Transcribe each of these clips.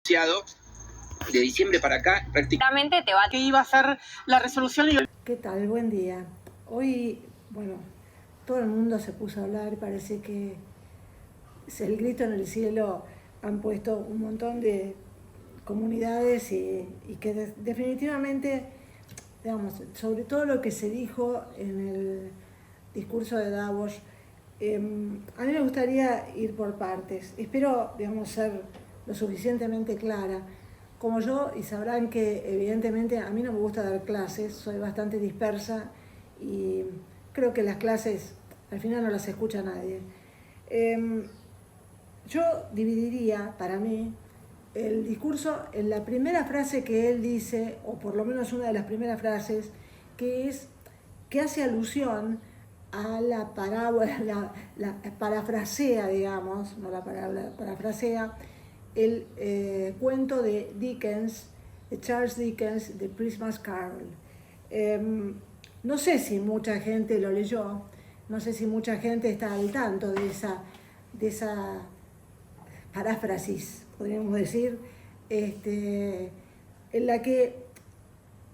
De diciembre para acá, prácticamente te va... que iba a ser la resolución. ¿Qué tal? Buen día. Hoy, bueno, todo el mundo se puso a hablar, parece que es el grito en el cielo. Han puesto un montón de comunidades y que definitivamente, digamos, sobre todo lo que se dijo en el discurso de Davos, a mí me gustaría ir por partes. Espero, digamos, ser lo suficientemente clara. Como yo, y sabrán que evidentemente a mí no me gusta dar clases, soy bastante dispersa y creo que las clases al final no las escucha nadie. Yo dividiría, para mí, el discurso en la primera frase que él dice, o por lo menos una de las primeras frases, que hace alusión a la parábola, la parafrasea, digamos, no la parábola, parafrasea, el cuento de Dickens, de Charles Dickens, de Christmas Carol. No sé si mucha gente lo leyó, no sé si mucha gente está al tanto de esa paráfrasis, podríamos decir, en la que,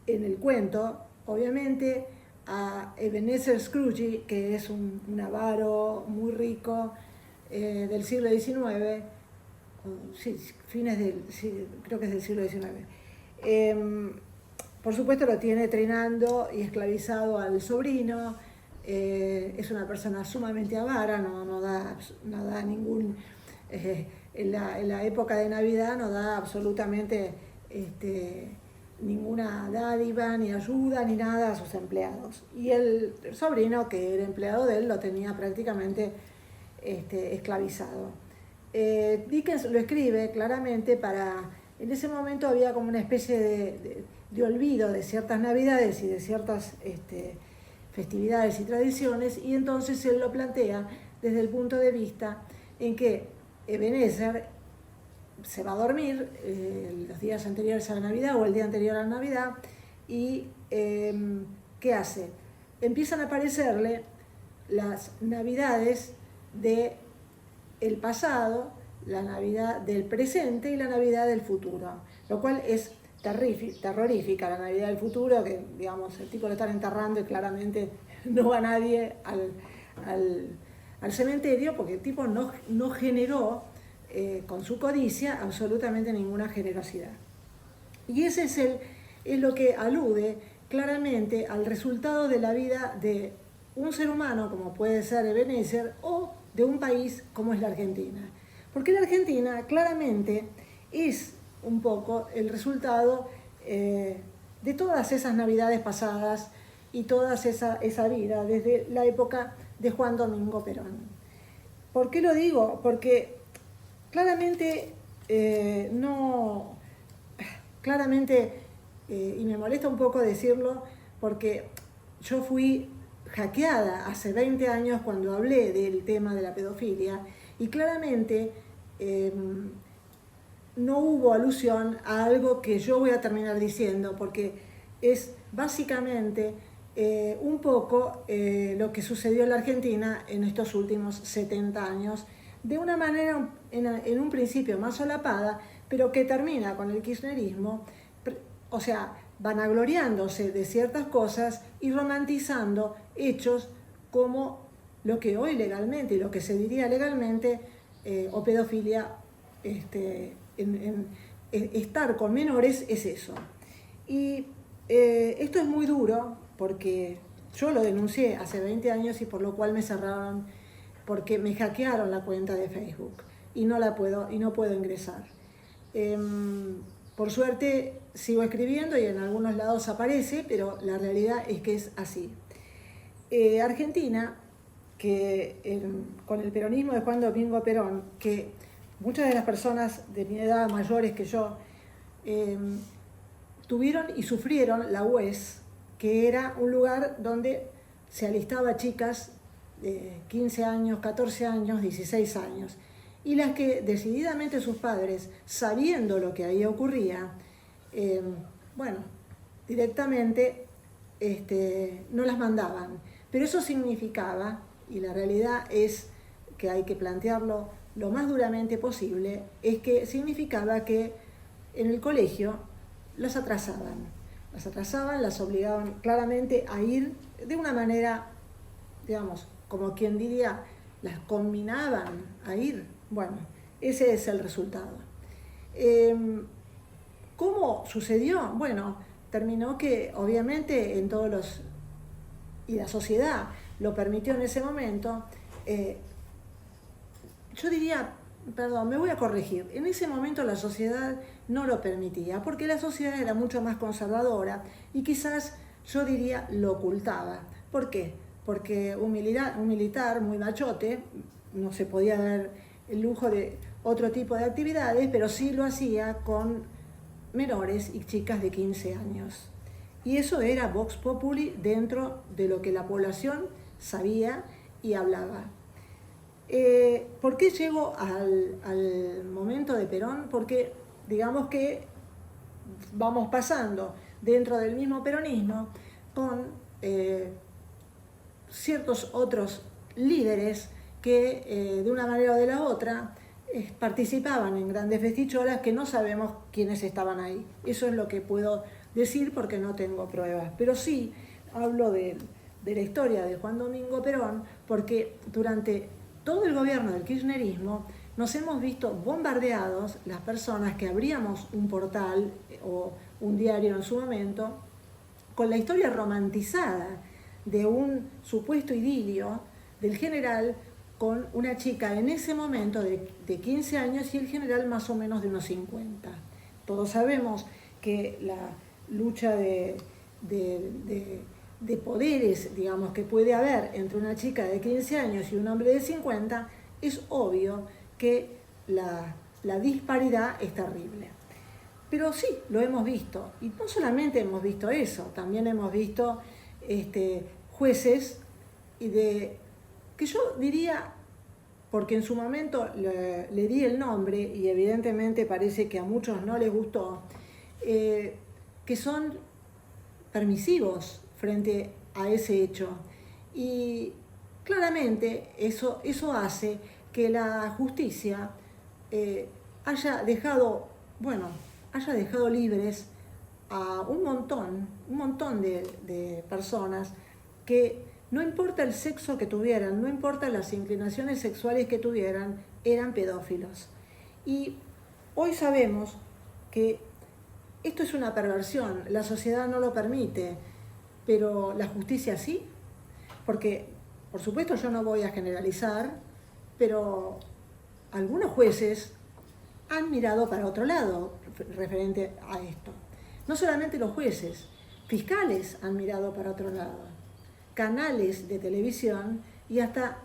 en el cuento, obviamente, a Ebenezer Scrooge, que es un avaro muy rico del siglo XIX, creo que es del siglo XIX, por supuesto lo tiene entrenando y esclavizado al sobrino. Es una persona sumamente avara, no da ningún... en la época de Navidad no da absolutamente ninguna dádiva, ni ayuda, ni nada a sus empleados. Y el sobrino, que era empleado de él, lo tenía prácticamente esclavizado. Dickens lo escribe claramente para... En ese momento había como una especie de olvido de ciertas navidades y de ciertas festividades y tradiciones, y entonces él lo plantea desde el punto de vista en que Ebenezer se va a dormir los días anteriores a la Navidad o el día anterior a la Navidad y ¿qué hace? Empiezan a aparecerle las Navidades del pasado, la Navidad del presente y la Navidad del futuro, lo cual es terrorífica. La Navidad del futuro, que digamos el tipo lo están enterrando y claramente no va nadie al cementerio porque el tipo no generó con su codicia absolutamente ninguna generosidad. Y ese es lo que alude claramente al resultado de la vida de un ser humano como puede ser Ebenezer o de un país como es la Argentina. Porque la Argentina claramente es un poco el resultado de todas esas navidades pasadas y toda esa vida desde la época de Juan Domingo Perón. ¿Por qué lo digo? Porque claramente y me molesta un poco decirlo, porque yo fui hackeada hace 20 años cuando hablé del tema de la pedofilia y claramente no hubo alusión a algo que yo voy a terminar diciendo, porque es básicamente un poco lo que sucedió en la Argentina en estos últimos 70 años, de una manera en un principio más solapada, pero que termina con el kirchnerismo, o sea, vanagloriándose de ciertas cosas y romantizando hechos como lo que hoy legalmente y lo que se diría legalmente o pedofilia, estar con menores es eso. Y esto es muy duro porque yo lo denuncié hace 20 años y por lo cual me cerraron, porque me hackearon la cuenta de Facebook y no puedo ingresar. Por suerte sigo escribiendo y en algunos lados aparece, pero la realidad es que es así. Argentina, que con el peronismo de Juan Domingo Perón, que muchas de las personas de mi edad, mayores que yo, tuvieron y sufrieron la UES, que era un lugar donde se alistaba chicas de 15 años, 14 años, 16 años, y las que decididamente sus padres, sabiendo lo que ahí ocurría, directamente no las mandaban. Pero eso significaba, y la realidad es que hay que plantearlo lo más duramente posible, es que significaba que en el colegio las atrasaban, las obligaban claramente a ir de una manera, digamos, como quien diría, las combinaban a ir. Bueno, ese es el resultado. ¿Cómo sucedió? Bueno, terminó que obviamente en todos los... y la sociedad lo permitió en ese momento. Yo diría, perdón, me voy a corregir, en ese momento la sociedad no lo permitía, porque la sociedad era mucho más conservadora y quizás, yo diría, lo ocultaba. ¿Por qué? Porque un militar muy machote no se podía dar el lujo de otro tipo de actividades, pero sí lo hacía con menores y chicas de 15 años. Y eso era Vox Populi dentro de lo que la población sabía y hablaba. ¿Por qué llego al momento de Perón? Porque digamos que vamos pasando dentro del mismo peronismo con ciertos otros líderes que de una manera o de la otra participaban en grandes festicholas que no sabemos quiénes estaban ahí. Eso es lo que puedo decir porque no tengo pruebas. Pero sí hablo de la historia de Juan Domingo Perón porque durante todo el gobierno del kirchnerismo nos hemos visto bombardeados las personas que abríamos un portal o un diario en su momento con la historia romantizada de un supuesto idilio del general con una chica en ese momento de 15 años y el general más o menos de unos 50. Todos sabemos que la lucha de poderes, digamos, que puede haber entre una chica de 15 años y un hombre de 50, es obvio que la disparidad es terrible. Pero sí, lo hemos visto. Y no solamente hemos visto eso, también hemos visto jueces que yo diría, porque en su momento le di el nombre y evidentemente parece que a muchos no les gustó, que son permisivos frente a ese hecho. Y claramente eso hace que la justicia haya dejado libres a un montón de personas que no importa el sexo que tuvieran, no importa las inclinaciones sexuales que tuvieran, eran pedófilos. Y hoy sabemos que esto es una perversión, la sociedad no lo permite, pero la justicia sí, porque por supuesto yo no voy a generalizar, pero algunos jueces han mirado para otro lado referente a esto. No solamente los jueces, fiscales han mirado para otro lado, canales de televisión y hasta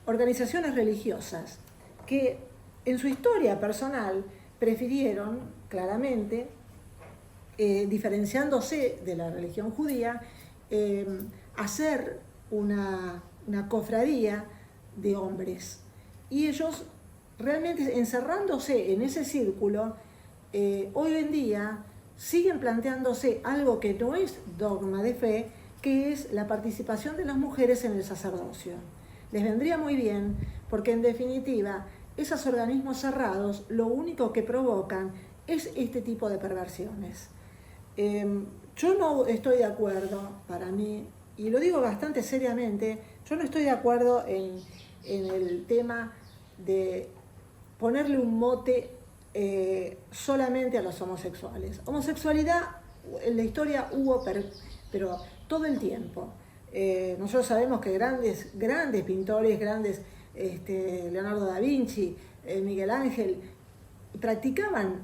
organizaciones religiosas que en su historia personal prefirieron claramente, diferenciándose de la religión judía, hacer una cofradía de hombres. Y ellos realmente encerrándose en ese círculo, hoy en día siguen planteándose algo que no es dogma de fe, que es la participación de las mujeres en el sacerdocio. Les vendría muy bien porque en definitiva esos organismos cerrados lo único que provocan es este tipo de perversiones. Yo no estoy de acuerdo, para mí, y lo digo bastante seriamente, yo no estoy de acuerdo en el tema de ponerle un mote solamente a los homosexuales. Homosexualidad en la historia hubo, pero todo el tiempo. Nosotros sabemos que grandes pintores, Leonardo da Vinci, Miguel Ángel, practicaban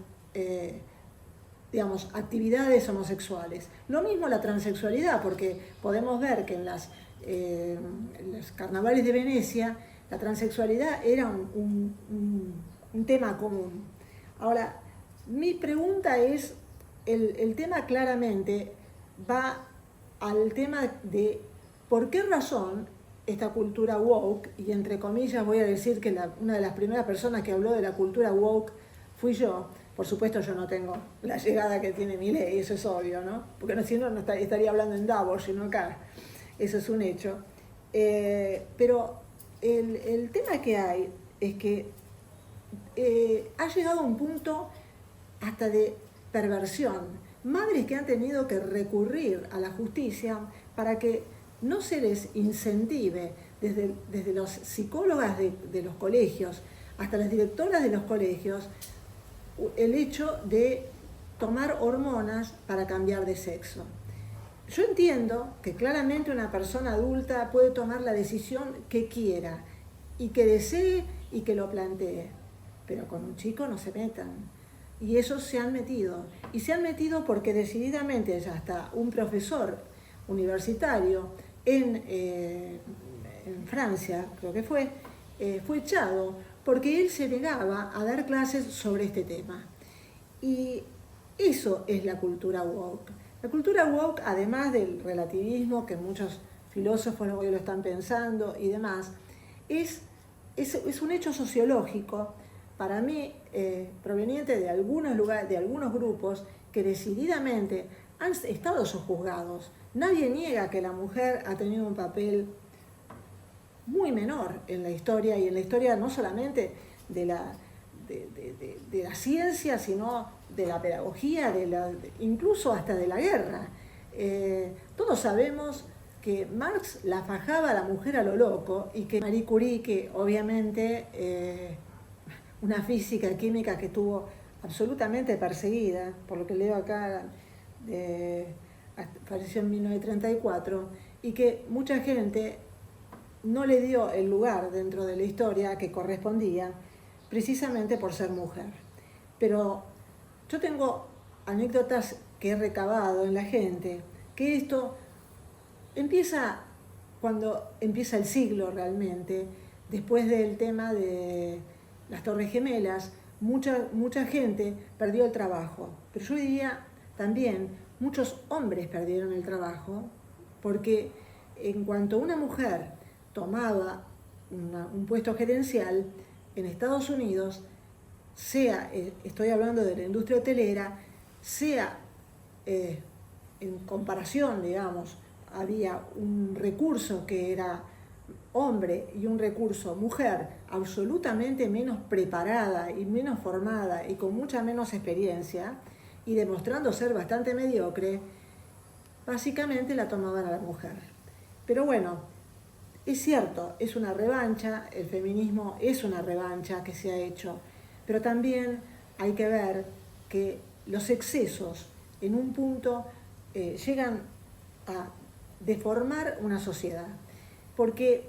actividades homosexuales. Lo mismo la transexualidad, porque podemos ver que en los carnavales de Venecia la transexualidad era un tema común. Ahora, mi pregunta es, el tema claramente va al tema de por qué razón esta cultura woke, y entre comillas voy a decir que una de las primeras personas que habló de la cultura woke fui yo. Por supuesto yo no tengo la llegada que tiene Milei, eso es obvio, ¿no? Porque si no estaría hablando en Davos, sino acá. Eso es un hecho. Pero el tema que hay es que ha llegado a un punto hasta de perversión, madres que han tenido que recurrir a la justicia para que no se les incentive desde los psicólogas de los colegios hasta las directoras de los colegios el hecho de tomar hormonas para cambiar de sexo. Yo entiendo que claramente una persona adulta puede tomar la decisión que quiera y que desee y que lo plantee, pero con un chico no se metan. Y esos se han metido. Y se han metido porque decididamente ya hasta un profesor universitario en Francia, creo que fue echado porque él se negaba a dar clases sobre este tema. Y eso es la cultura woke. La cultura woke, además del relativismo que muchos filósofos hoy lo están pensando y demás, es un hecho sociológico, para mí, proveniente de algunos lugares, de algunos grupos que decididamente han estado sojuzgados. Nadie niega que la mujer ha tenido un papel muy menor en la historia, y en la historia no solamente de la ciencia, sino de la pedagogía, incluso hasta de la guerra. Todos sabemos que Marx la fajaba a la mujer a lo loco, y que Marie Curie, que obviamente una física química que estuvo absolutamente perseguida, por lo que leo acá, falleció en 1934, y que mucha gente no le dio el lugar dentro de la historia que correspondía, precisamente por ser mujer. Pero yo tengo anécdotas que he recabado en la gente, que esto empieza cuando empieza el siglo realmente, después del tema de las Torres Gemelas. Mucha gente perdió el trabajo, pero yo diría también muchos hombres perdieron el trabajo, porque en cuanto una mujer tomaba un puesto gerencial en Estados Unidos, sea, estoy hablando de la industria hotelera, sea en comparación, digamos, había un recurso que era hombre y un recurso mujer absolutamente menos preparada y menos formada y con mucha menos experiencia, y demostrando ser bastante mediocre, básicamente la tomaban a la mujer. Pero bueno, es cierto, es una revancha, el feminismo es una revancha que se ha hecho, pero también hay que ver que los excesos en un punto llegan a deformar una sociedad, porque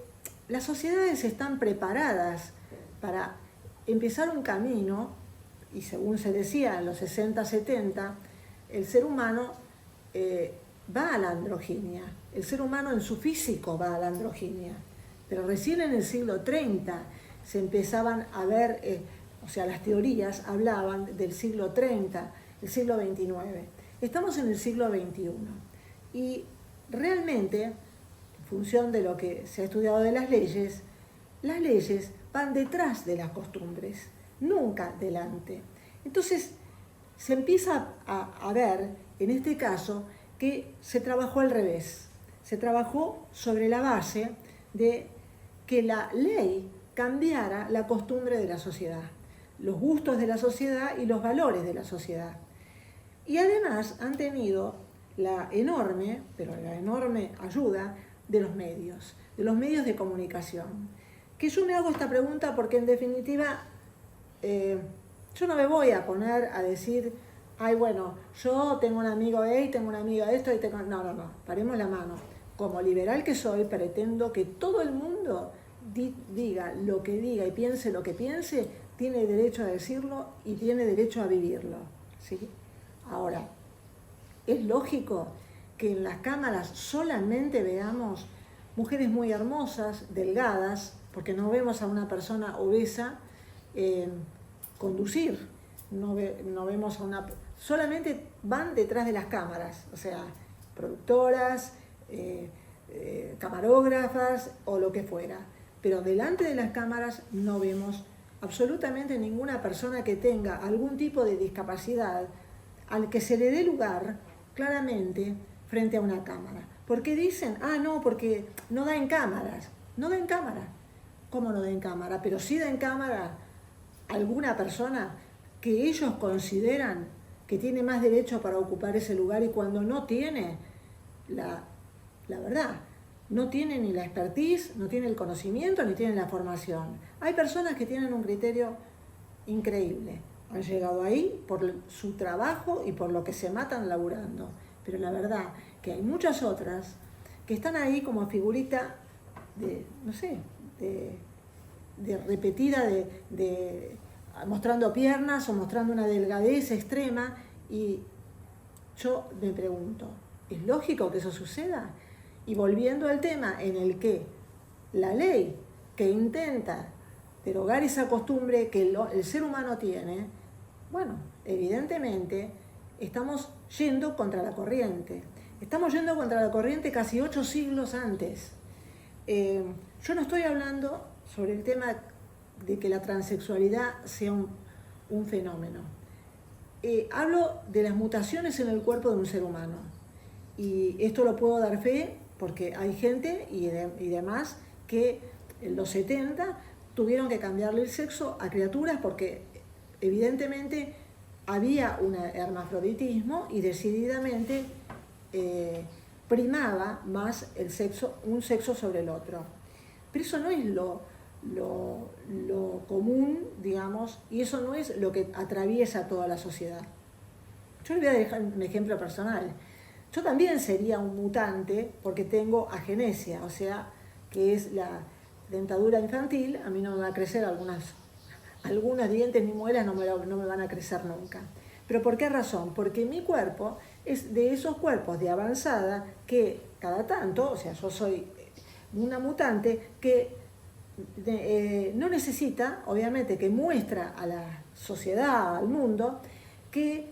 las sociedades están preparadas para empezar un camino, y según se decía en los 60, 70, el ser humano va a la androginia, el ser humano en su físico va a la androginia, pero recién en el siglo 30 se empezaban a ver, o sea, las teorías hablaban del siglo 30, el siglo 29. Estamos en el siglo 21 y realmente, en función de lo que se ha estudiado de las leyes van detrás de las costumbres, nunca delante. Entonces, se empieza a ver, en este caso, que se trabajó al revés. Se trabajó sobre la base de que la ley cambiara la costumbre de la sociedad, los gustos de la sociedad y los valores de la sociedad. Y además han tenido la enorme ayuda de los medios de comunicación. Que yo me hago esta pregunta porque en definitiva yo no me voy a poner a decir, ay, bueno, yo tengo un amigo gay, tengo una amiga de esto y tengo... No, paremos la mano. Como liberal que soy, pretendo que todo el mundo diga lo que diga y piense lo que piense, tiene derecho a decirlo y tiene derecho a vivirlo, ¿sí? Ahora, es lógico que en las cámaras solamente veamos mujeres muy hermosas, delgadas, porque no vemos a una persona obesa conducir, no vemos a una... Solamente van detrás de las cámaras, o sea, productoras, camarógrafas o lo que fuera, pero delante de las cámaras no vemos absolutamente ninguna persona que tenga algún tipo de discapacidad al que se le dé lugar claramente frente a una cámara. ¿Por qué dicen? No, porque no da en cámaras. No da en cámara. ¿Cómo no da en cámara? Pero sí da en cámara alguna persona que ellos consideran que tiene más derecho para ocupar ese lugar y cuando no tiene, la verdad, no tiene ni la expertise, no tiene el conocimiento, ni tiene la formación. Hay personas que tienen un criterio increíble, han llegado ahí por su trabajo y por lo que se matan laburando, pero la verdad que hay muchas otras que están ahí como figurita de, no sé, de repetida, de mostrando piernas o mostrando una delgadez extrema, y yo me pregunto, ¿es lógico que eso suceda? Y volviendo al tema en el que la ley que intenta derogar esa costumbre que el ser humano tiene, bueno, evidentemente estamos yendo contra la corriente. Estamos yendo contra la corriente casi 8 siglos antes. Yo no estoy hablando sobre el tema de que la transexualidad sea un fenómeno. Hablo de las mutaciones en el cuerpo de un ser humano. Y esto lo puedo dar fe porque hay gente y demás que en los 70 tuvieron que cambiarle el sexo a criaturas porque evidentemente había un hermafroditismo y decididamente primaba más un sexo sobre el otro. Pero eso no es lo común, digamos, y eso no es lo que atraviesa toda la sociedad. Yo les voy a dejar un ejemplo personal. Yo también sería un mutante porque tengo agenesia, o sea, que es la dentadura infantil. A mí no me van a crecer algunas dientes ni muelas, no me van a crecer nunca. ¿Pero por qué razón? Porque mi cuerpo es de esos cuerpos de avanzada que cada tanto, o sea, yo soy una mutante que no necesita, obviamente, que muestra a la sociedad, al mundo, que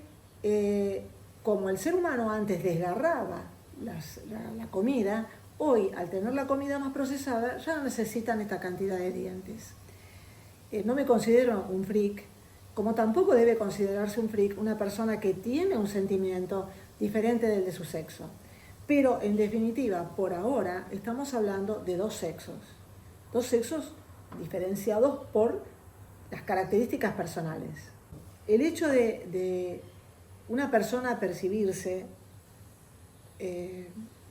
como el ser humano antes desgarraba la comida, hoy, al tener la comida más procesada, ya no necesitan esta cantidad de dientes. No me considero un freak, como tampoco debe considerarse un freak una persona que tiene un sentimiento diferente del de su sexo. Pero, en definitiva, por ahora, estamos hablando de dos sexos diferenciados por las características personales. El hecho de una persona percibirse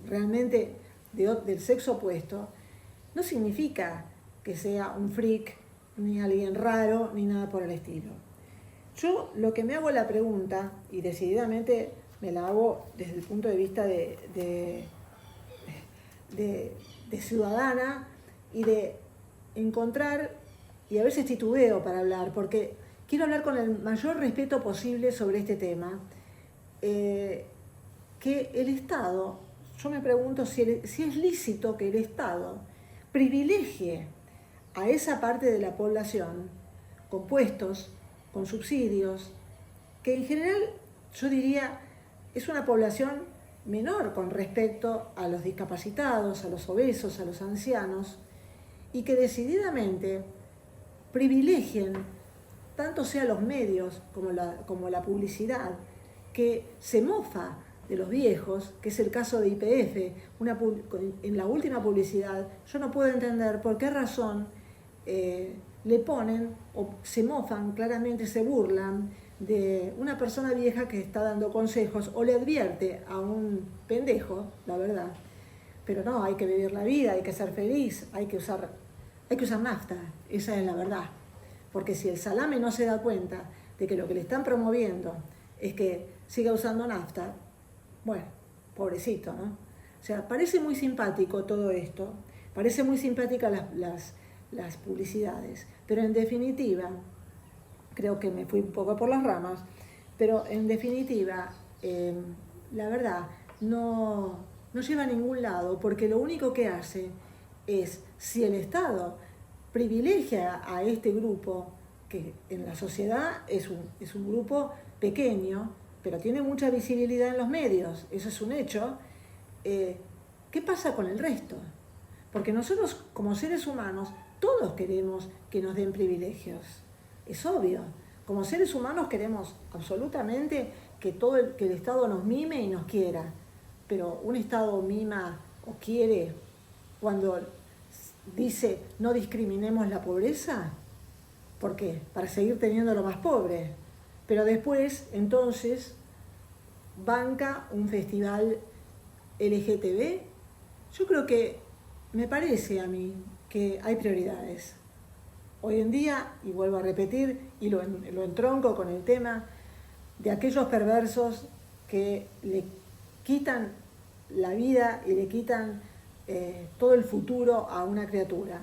realmente del sexo opuesto no significa que sea un freak, ni alguien raro, ni nada por el estilo. Yo lo que me hago la pregunta, y decididamente me la hago desde el punto de vista de ciudadana y de encontrar, y a veces titubeo para hablar, porque quiero hablar con el mayor respeto posible sobre este tema, que el Estado, yo me pregunto si es lícito que el Estado privilegie a esa parte de la población con puestos, con subsidios, que en general yo diría es una población menor con respecto a los discapacitados, a los obesos, a los ancianos, y que decididamente privilegien, tanto sea los medios como la publicidad, que se mofa de los viejos, que es el caso de YPF. En la última publicidad yo no puedo entender por qué razón le ponen o se mofan, claramente se burlan de una persona vieja que está dando consejos o le advierte a un pendejo, la verdad, pero no, hay que vivir la vida, hay que ser feliz, hay que usar nafta, esa es la verdad. Porque si el salame no se da cuenta de que lo que le están promoviendo es que siga usando nafta, bueno, pobrecito, ¿no? O sea, parece muy simpático todo esto, parece muy simpática las publicidades, pero en definitiva, creo que me fui un poco por las ramas, pero en definitiva, la verdad, no lleva a ningún lado, porque lo único que hace es, si el Estado privilegia a este grupo, que en la sociedad es un grupo pequeño, pero tiene mucha visibilidad en los medios, eso es un hecho, ¿qué pasa con el resto? Porque nosotros, como seres humanos, todos queremos que nos den privilegios. Es obvio. Como seres humanos queremos absolutamente que el Estado nos mime y nos quiera. Pero un Estado mima o quiere cuando dice no discriminemos la pobreza. ¿Por qué? Para seguir teniendo lo más pobre. pero después, entonces, banca un festival LGTB. Yo creo que, me parece a mí, que hay prioridades. Hoy en día, y vuelvo a repetir, y lo entronco con el tema de aquellos perversos que le quitan la vida y le quitan todo el futuro a una criatura.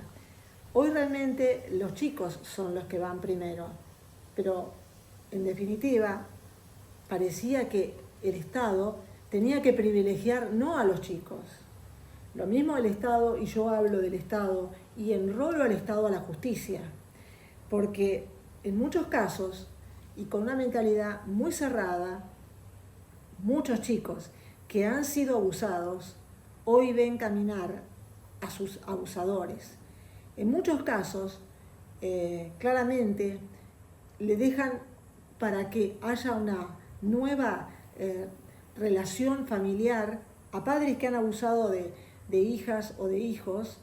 Hoy realmente los chicos son los que van primero, pero en definitiva parecía que el Estado tenía que privilegiar no a los chicos. Lo mismo el Estado, y yo hablo del Estado y enrolo al Estado a la justicia, porque en muchos casos, y con una mentalidad muy cerrada, muchos chicos que han sido abusados hoy ven caminar a sus abusadores. En muchos casos, claramente, le dejan para que haya una nueva relación familiar a padres que han abusado de hijas o de hijos,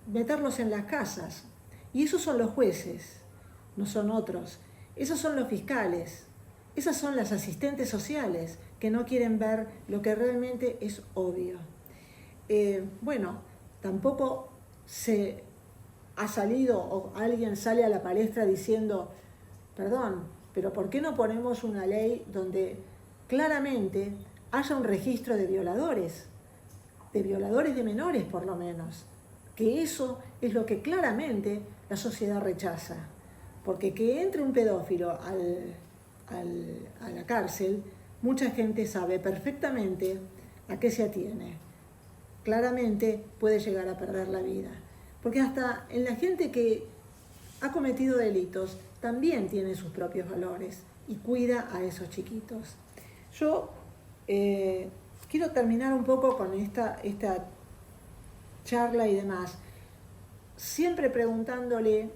meterlos en las casas. Y esos son los jueces, no son otros. Esos son los fiscales, esas son las asistentes sociales que no quieren ver lo que realmente es obvio. Bueno, tampoco se ha salido o alguien sale a la palestra diciendo, perdón, pero ¿por qué no ponemos una ley donde claramente haya un registro de violadores de menores por lo menos? Que eso es lo que claramente la sociedad rechaza. Porque que entre un pedófilo a la cárcel, mucha gente sabe perfectamente a qué se atiene. Claramente puede llegar a perder la vida. Porque hasta en la gente que ha cometido delitos también tiene sus propios valores y cuida a esos chiquitos. Yo quiero terminar un poco con esta charla y demás, siempre preguntándole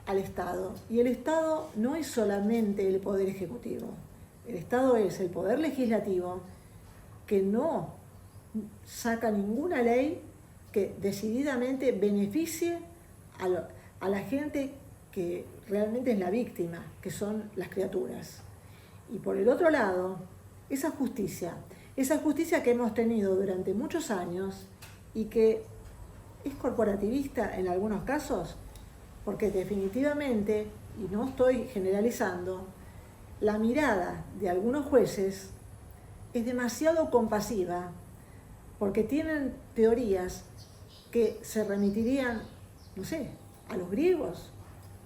al Estado. Y el Estado no es solamente el Poder Ejecutivo. El Estado es el Poder Legislativo que no saca ninguna ley que decididamente beneficie a la gente que realmente es la víctima, que son las criaturas. Y por el otro lado, esa justicia que hemos tenido durante muchos años y que es corporativista en algunos casos, porque definitivamente, y no estoy generalizando, la mirada de algunos jueces es demasiado compasiva, porque tienen teorías que se remitirían, no sé, a los griegos.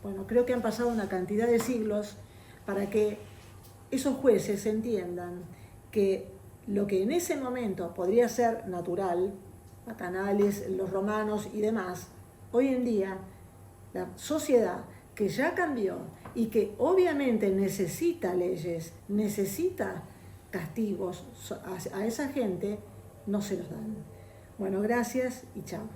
Bueno, creo que han pasado una cantidad de siglos para que esos jueces entiendan que lo que en ese momento podría ser natural, bacanales, los romanos y demás, hoy en día la sociedad que ya cambió y que obviamente necesita leyes, necesita castigos a esa gente, no se los dan. Bueno, gracias y chao.